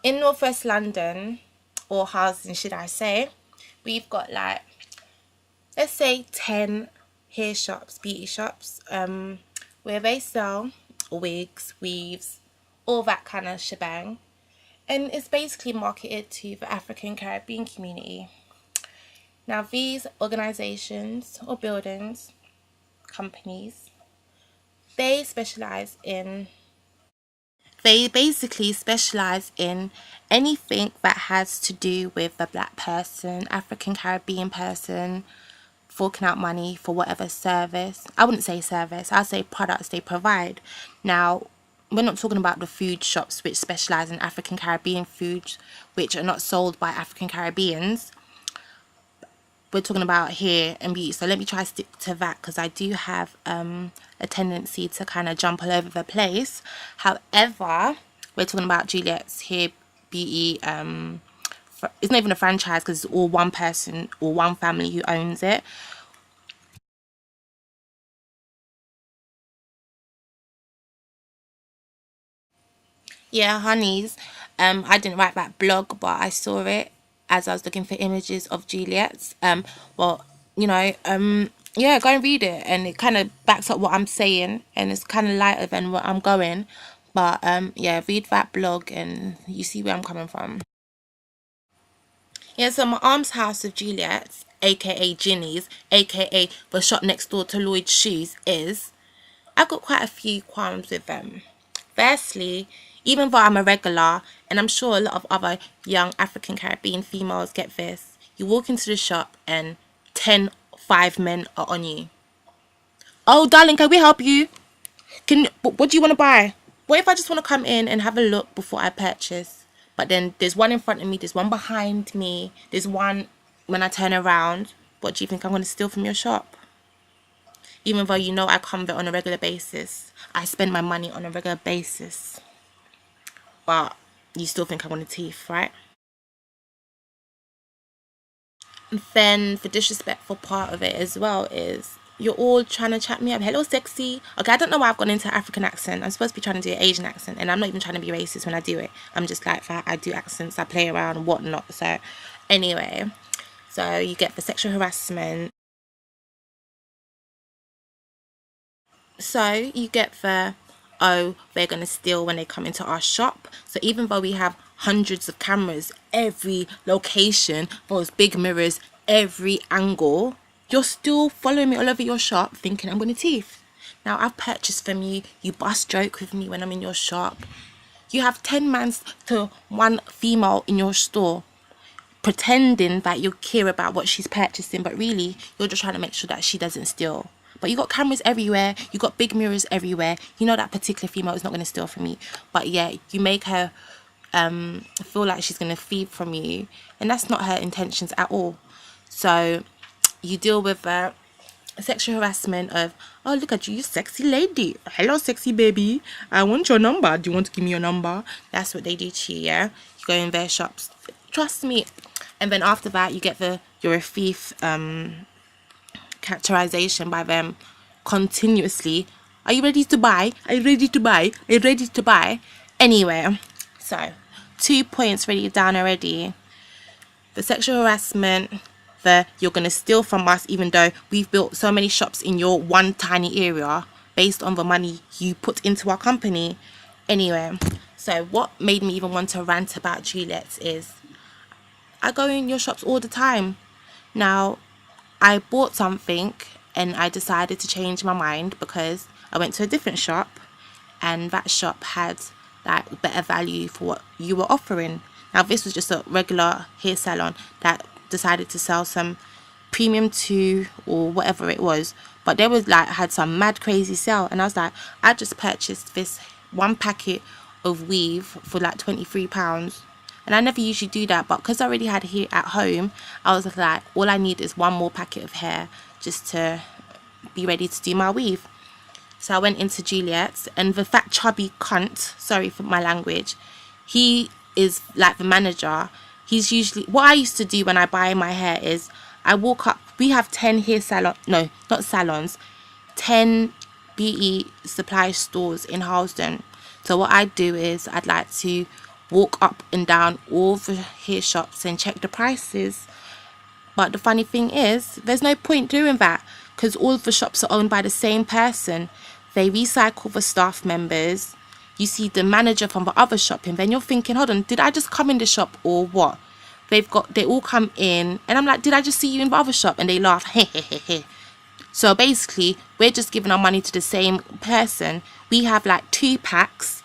in Northwest London, or Harlesden should I say, we've got like, let's say 10 hair shops, beauty shops, where they sell wigs, weaves, all that kind of shebang. And it's basically marketed to the African Caribbean community. Now, these organizations or buildings, companies, they specialize in, they basically specialize in anything that has to do with the black person, African Caribbean person, forking out money for whatever service. I wouldn't say service, I'd say products they provide. Now, we're not talking about the food shops which specialize in African Caribbean foods which are not sold by African Caribbeans. We're talking about hair and beauty, so let me try to stick to that, because I do have a tendency to kind of jump all over the place. However, we're talking about Juliet's hair, beauty. It's not even a franchise because it's all one person or one family who owns it. Yeah, honeys. I didn't write that blog, but I saw it as I was looking for images of Juliet's. Well, you know, yeah, go and read it, and it kind of backs up what I'm saying, and it's kind of lighter than what I'm going. But yeah, read that blog, and you see where I'm coming from. Yeah, so my aunt's house of Juliet's, aka Ginny's, aka the shop next door to Lloyd's Shoes, is, I've got quite a few qualms with them. Firstly, even though I'm a regular, and I'm sure a lot of other young African Caribbean females get this, you walk into the shop and 5 men are on you. Oh, darling, can we help you? What do you want to buy? What if I just want to come in and have a look before I purchase? But then there's one in front of me, there's one behind me, there's one when I turn around. What do you think I'm going to steal from your shop? Even though you know I come there on a regular basis. I spend my money on a regular basis. But you still think I want a thief, right? And then the disrespectful part of it as well is you're all trying to chat me up. Hello, sexy. Okay, I don't know why I've gone into African accent. I'm supposed to be trying to do an Asian accent, and I'm not even trying to be racist when I do it. I'm just like that. I do accents, I play around and whatnot. So anyway, so you get the sexual harassment. So you get the, oh, they're going to steal when they come into our shop. So even though we have hundreds of cameras, every location, those big mirrors, every angle, you're still following me all over your shop thinking I'm going to thief. Now, I've purchased from you. You bust joke with me when I'm in your shop. You have 10 mans to one female in your store pretending that you care about what she's purchasing, but really you're just trying to make sure that she doesn't steal. But you got cameras everywhere, you got big mirrors everywhere, you know that particular female is not going to steal from you, but yeah, you make her feel like she's going to thieve from you, and that's not her intentions at all. So you deal with sexual harassment of, oh, look at you, you sexy lady, hello sexy baby, I want your number, do you want to give me your number? That's what they do to you. Yeah, you go in their shops, trust me. And then after that you get the you're a thief characterization by them continuously. Are you ready to buy? Are you ready to buy? Are you ready to buy? Anyway, so 2 points ready down already. The sexual harassment, the you're gonna steal from us even though we've built so many shops in your one tiny area based on the money you put into our company. Anyway, so what made me even want to rant about Juliet's is I go in your shops all the time. Now, I bought something and I decided to change my mind because I went to a different shop and that shop had like better value for what you were offering. Now, this was just a regular hair salon that decided to sell some premium 2 or whatever it was, but they was like had some mad crazy sale, and I was like, I just purchased this one packet of weave for like £23, and I never usually do that, but because I already had hair at home, I was like, all I need is one more packet of hair just to be ready to do my weave. So I went into Juliet's, and the fat chubby cunt, sorry for my language, he is like the manager. He's usually, what I used to do when I buy my hair is I walk up, we have 10 hair salon, no, not salons, 10 beauty supply stores in Harlesden. So what I do is I'd like to walk up and down all the hair shops and check the prices. But the funny thing is, there's no point doing that because all of the shops are owned by the same person. They recycle the staff members. You see the manager from the other shop, and then you're thinking, hold on, did I just come in the shop or what? They all come in, and I'm like, did I just see you in the other shop? And they laugh, hey, hey, hey, hey. So basically, we're just giving our money to the same person. We have like 2 packs.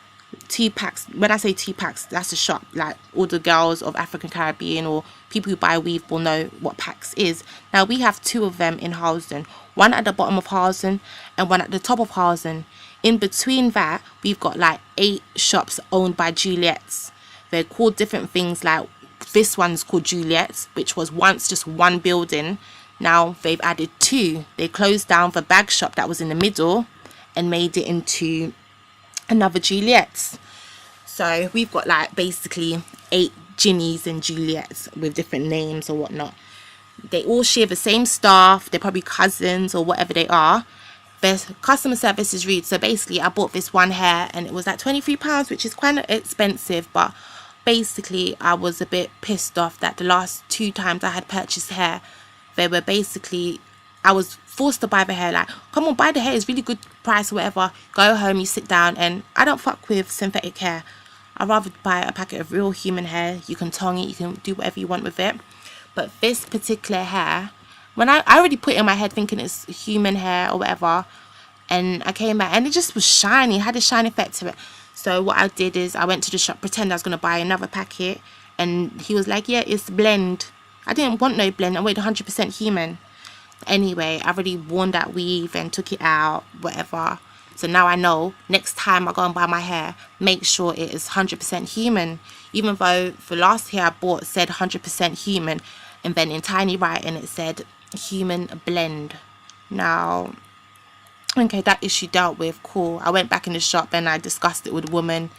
When I say 2 packs, that's a shop. Like all the girls of African Caribbean or people who buy weave will know what packs is. Now we have 2 of them in Harlesden. One at the bottom of Harlesden and one at the top of Harlesden. In between that, we've got like 8 shops owned by Juliet's. They're called different things. Like this one's called Juliet's, which was once just one building. Now they've added 2. They closed down the bag shop that was in the middle and made it into another Juliet's. So we've got like basically 8 Ginnies and Juliet's with different names or whatnot. They all share the same staff. They're probably cousins or whatever they are. Their customer service is rude. So basically I bought this one hair and it was like £23, which is quite expensive, but basically I was a bit pissed off that the last 2 times I had purchased hair, they were basically, I was forced to buy the hair. Like, come on, buy the hair, it's really good price or whatever. Go home, you sit down, and I don't fuck with synthetic hair. I'd rather buy a packet of real human hair. You can tongue it, you can do whatever you want with it. But this particular hair, when I already put it in my head thinking it's human hair or whatever, and I came back and it just was shiny, it had a shine effect to it. So what I did is I went to the shop, pretend I was going to buy another packet, and he was like, yeah, it's blend. I didn't want no blend, I wanted 100% human. Anyway, I already worn that weave and took it out, whatever. So now I know, next time I go and buy my hair, make sure it is 100% human. Even though the last hair I bought said 100% human, and then in tiny writing it said human blend. Now, okay, that issue dealt with, cool. I went back in the shop and I discussed it with a woman.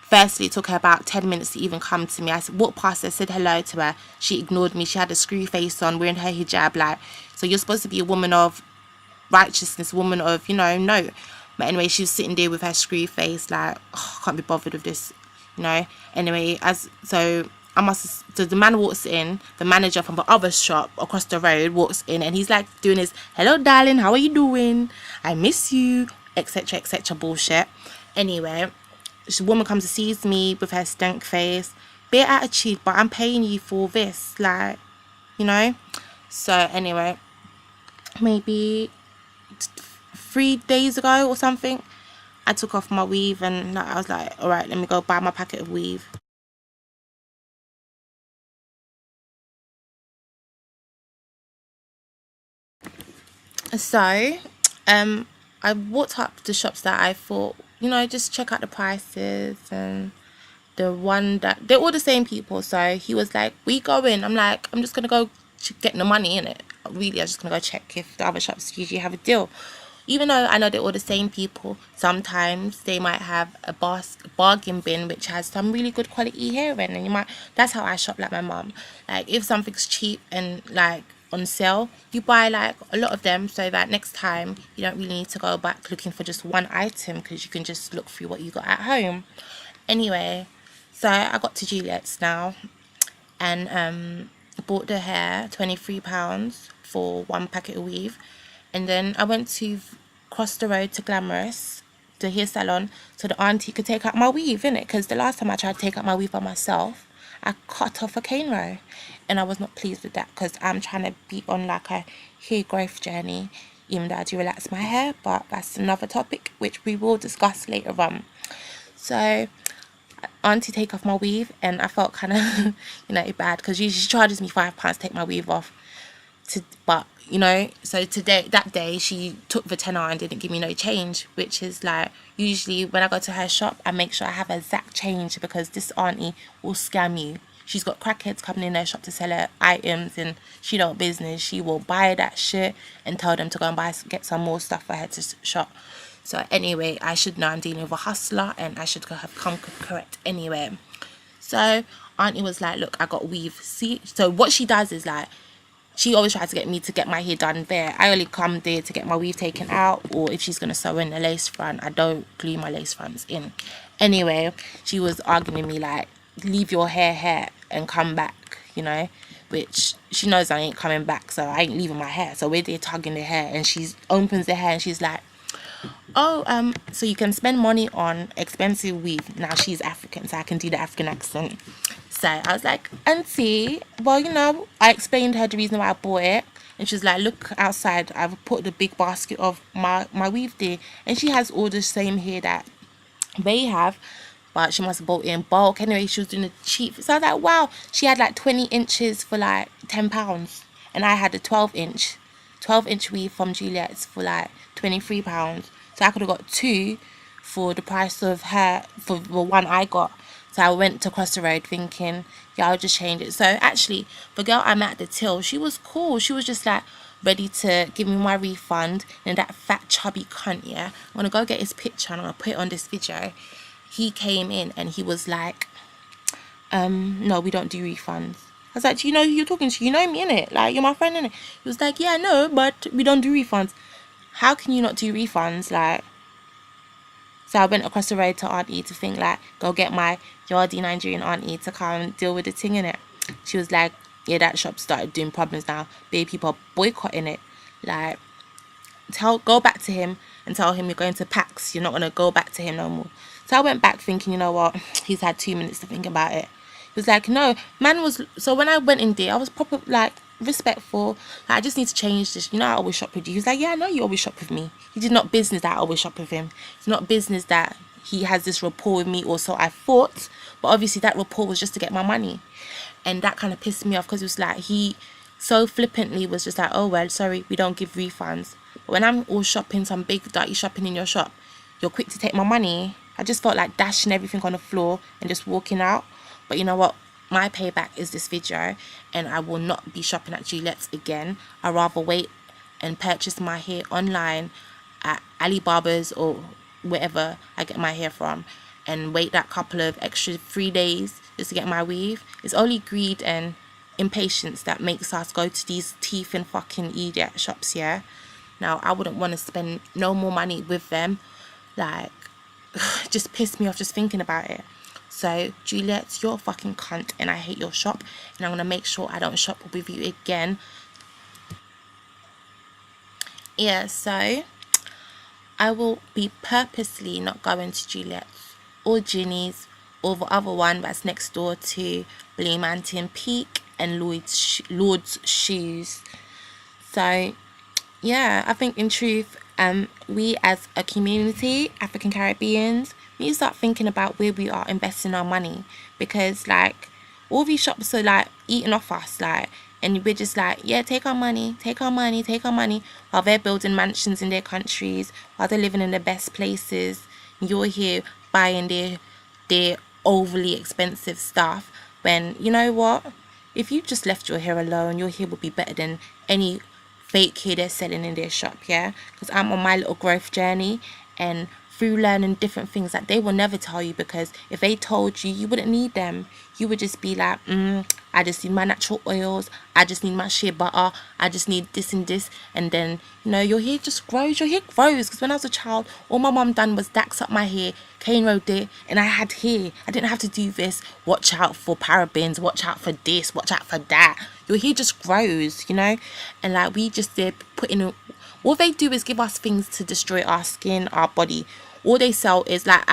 Firstly, it took her about 10 minutes to even come to me. I walked past her, said hello to her. She ignored me. She had a screw face on, wearing her hijab. Like, so you're supposed to be a woman of righteousness, woman of, you know, no. But anyway, she was sitting there with her screw face, like, oh, I can't be bothered with this, you know. Anyway, so the man walks in, the manager from the other shop across the road walks in, and he's like doing his, hello darling, how are you doing? I miss you, etc, etc bullshit. Anyway, this woman comes and sees me with her stank face, bit attitude, but I'm paying you for this, like, you know. So anyway, maybe 3 days ago or something, I took off my weave and I was like, all right, let me go buy my packet of weave. So I walked up to shops that I thought, you know, just check out the prices, and the one that, they're all the same people. So he was like, we go in. I'm like, I'm just gonna go get the money in it. Really, I'm just gonna go check if the other shops usually have a deal. Even though I know they're all the same people, sometimes they might have a bargain bin which has some really good quality hair in, and you might, that's how I shop like my mum. Like if something's cheap and like on sale, you buy like a lot of them, so that next time you don't really need to go back looking for just one item, because you can just look through what you got at home. Anyway, so I got to Juliet's now and bought the hair, £23 for 1 packet of weave. And then I went to cross the road to Glamorous, the hair salon, so the auntie could take out my weave, innit? Because the last time I tried to take out my weave by myself, I cut off a cane row. And I was not pleased with that, because I'm trying to be on like a hair growth journey, even though I do relax my hair. But that's another topic which we will discuss later on. So auntie take off my weave, and I felt kind of, you know, bad, because usually she charges me £5 to take my weave off. But you know, so that day she took the tenner and didn't give me no change, which is like, usually when I go to her shop I make sure I have exact change, because this auntie will scam you. She's got crackheads coming in her shop to sell her items, and she don't business. She will buy that shit and tell them to go and get some more stuff for her to shop. So anyway, I should know I'm dealing with a hustler, and I should have come correct anyway. So auntie was like, look, I got weave. See, so what she does is like, she always tries to get me to get my hair done there. I only come there to get my weave taken out, or if she's going to sew in a lace front, I don't glue my lace fronts in. Anyway, she was arguing with me like, leave your hair here and come back, you know, which she knows I ain't coming back, so I ain't leaving my hair. So we're there tugging the hair, and she opens the hair and she's like, oh, so you can spend money on expensive weave. Now she's African, so I can do the African accent. So I was like, auntie, well, you know, I explained her the reason why I bought it. And she's like, look outside, I've put the big basket of my weave there. And she has all the same hair that they have, but she must have bought it in bulk. Anyway, she was doing it cheap. So I was like, wow, she had like 20 inches for like £10. And I had a 12-inch weave from Juliet's for like £23. So I could have got two for the price of her, for the one I got. So I went to cross the road thinking, yeah, I'll just change it. So actually, the girl I met at the till, she was cool. She was just like ready to give me my refund. And that fat chubby cunt, yeah, I'm going to go get his picture and I'm going to put it on this video. He came in and he was like, no, we don't do refunds. I was like, do you know who you're talking to? You know me, innit? Like, you're my friend, innit? He was like, yeah, no, but we don't do refunds. How can you not do refunds? Like, so I went across the road to Auntie to think, like, go get my yardy Nigerian auntie to come and deal with the thing, innit? She was like, yeah, that shop started doing problems now. Baby, people are boycotting it. Like, go back to him and tell him you're going to PAX. You're not going to go back to him no more. So I went back thinking, you know what? He's had 2 minutes to think about it. He was like, no, man was... So when I went in there, I was proper, like, respectful. Like, I just need to change this. You know, I always shop with you. He was like, yeah, I know you always shop with me. He did not business that I always shop with him. It's not business that he has this rapport with me, or so I thought. But obviously that rapport was just to get my money. And that kind of pissed me off, because it was like, he so flippantly was just like, oh, well, sorry, we don't give refunds. But when I'm all shopping, some big dirty shopping in your shop, you're quick to take my money. I just felt like dashing everything on the floor and just walking out. But you know what? My payback is this video, and I will not be shopping at Juliet's again. I'd rather wait and purchase my hair online at Alibaba's or wherever I get my hair from, and wait that couple of extra 3 days just to get my weave. It's only greed and impatience that makes us go to these teeth and fucking idiot shops, yeah? Now, I wouldn't want to spend no more money with them. Like, it just pissed me off just thinking about it. So, Juliet, you're a fucking cunt and I hate your shop, and I'm going to make sure I don't shop with you again. Yeah, so I will be purposely not going to Juliet's or Ginny's or the other one that's next door to Blue Mountain Peak and Lord's Shoes. So, yeah, I think in truth, we as a community, African Caribbeans, we need to start thinking about where we are investing our money, because like all these shops are like eating off us, like, and we're just like, yeah, take our money, while they're building mansions in their countries, while they're living in the best places. You're here buying their overly expensive stuff, when, you know what, if you just left your hair alone, your hair would be better than any fake hair they're selling in their shop, yeah? Because I'm on my little growth journey, and through learning different things that they will never tell you, because if they told you, you wouldn't need them. You would just be like, I just need my natural oils, I just need my shea butter, I just need this and this. And then, you know, your hair just grows. Because when I was a child, all my mum done was dax up my hair, cane rolled it, and I had hair. I didn't have to do this, watch out for parabens, watch out for this, watch out for that. Your hair just grows, you know. And like, we just did put in all they do is give us things to destroy our skin, our body. All they sell is like,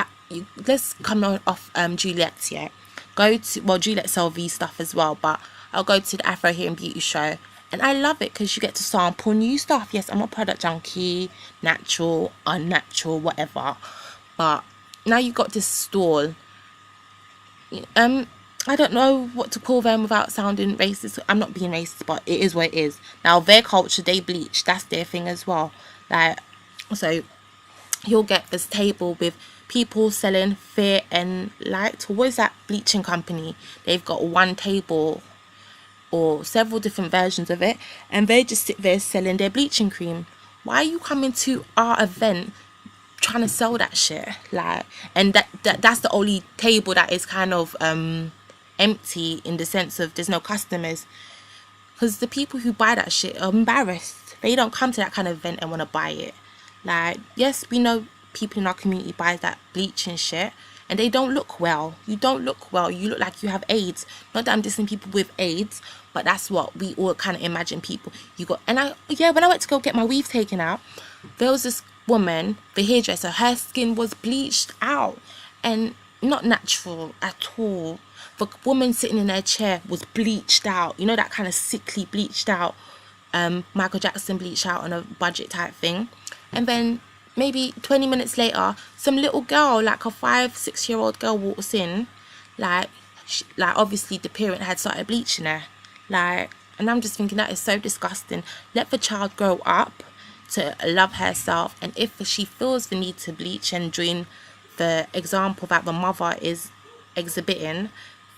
let's come off Juliet's, yeah. Juliet sell these stuff as well, but I'll go to the Afro Hair and Beauty show, and I love it because you get to sample new stuff. Yes, I'm a product junkie, natural, unnatural, whatever. But now you got this stall. I don't know what to call them without sounding racist. I'm not being racist, but it is what it is. Now, their culture, they bleach. That's their thing as well. Like, so you'll get this table with people selling Fair and Light. What is that bleaching company? They've got one table or several different versions of it, and they just sit there selling their bleaching cream. Why are you coming to our event trying to sell that shit? Like, and that's the only table that is kind of empty, in the sense of there's no customers, because the people who buy that shit are embarrassed. They don't come to that kind of event and want to buy it. Like, yes, we know people in our community buy that bleaching shit, and they don't look well. You don't look well. You look like you have AIDS. Not that I'm dissing people with AIDS, but that's what we all kind of imagine people. You got, and when I went to go get my weave taken out, there was this woman, the hairdresser, her skin was bleached out and not natural at all. The woman sitting in her chair was bleached out. You know, that kind of sickly bleached out, Michael Jackson bleached out on a budget type thing. And then maybe 20 minutes later, some little girl, like a 5-6-year-old girl, walks in, like obviously the parent had started bleaching her, like, and I'm just thinking that is so disgusting. Let the child grow up to love herself, and if she feels the need to bleach and join the example that the mother is exhibiting,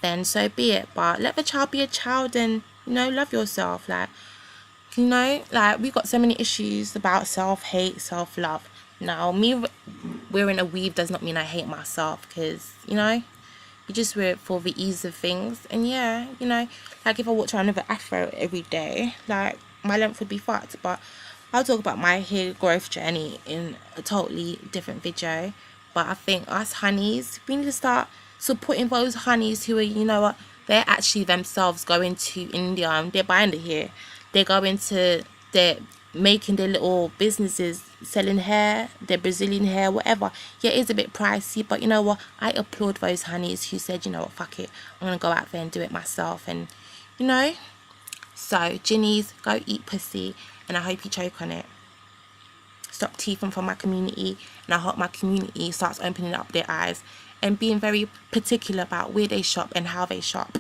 then so be it. But let the child be a child and, you know, love yourself. Like, you know, like, we've got so many issues about self-hate, self-love. Now, me wearing a weave does not mean I hate myself, because, you know, you just wear it for the ease of things. And yeah, you know, like if I walked around with an afro every day, like, my length would be fucked. But I'll talk about my hair growth journey in a totally different video. But I think us honeys, we need to start supporting those honeys who are, you know what, they're actually themselves going to India and they're buying the hair. They're going to, they're making their little businesses, selling hair, their Brazilian hair, whatever. Yeah, it is a bit pricey, but you know what, I applaud those honeys who said, you know what, fuck it, I'm going to go out there and do it myself. And, you know, so Ginnies, go eat pussy, and I hope you choke on it. Stop teething from my community, and I hope my community starts opening up their eyes and being very particular about where they shop and how they shop.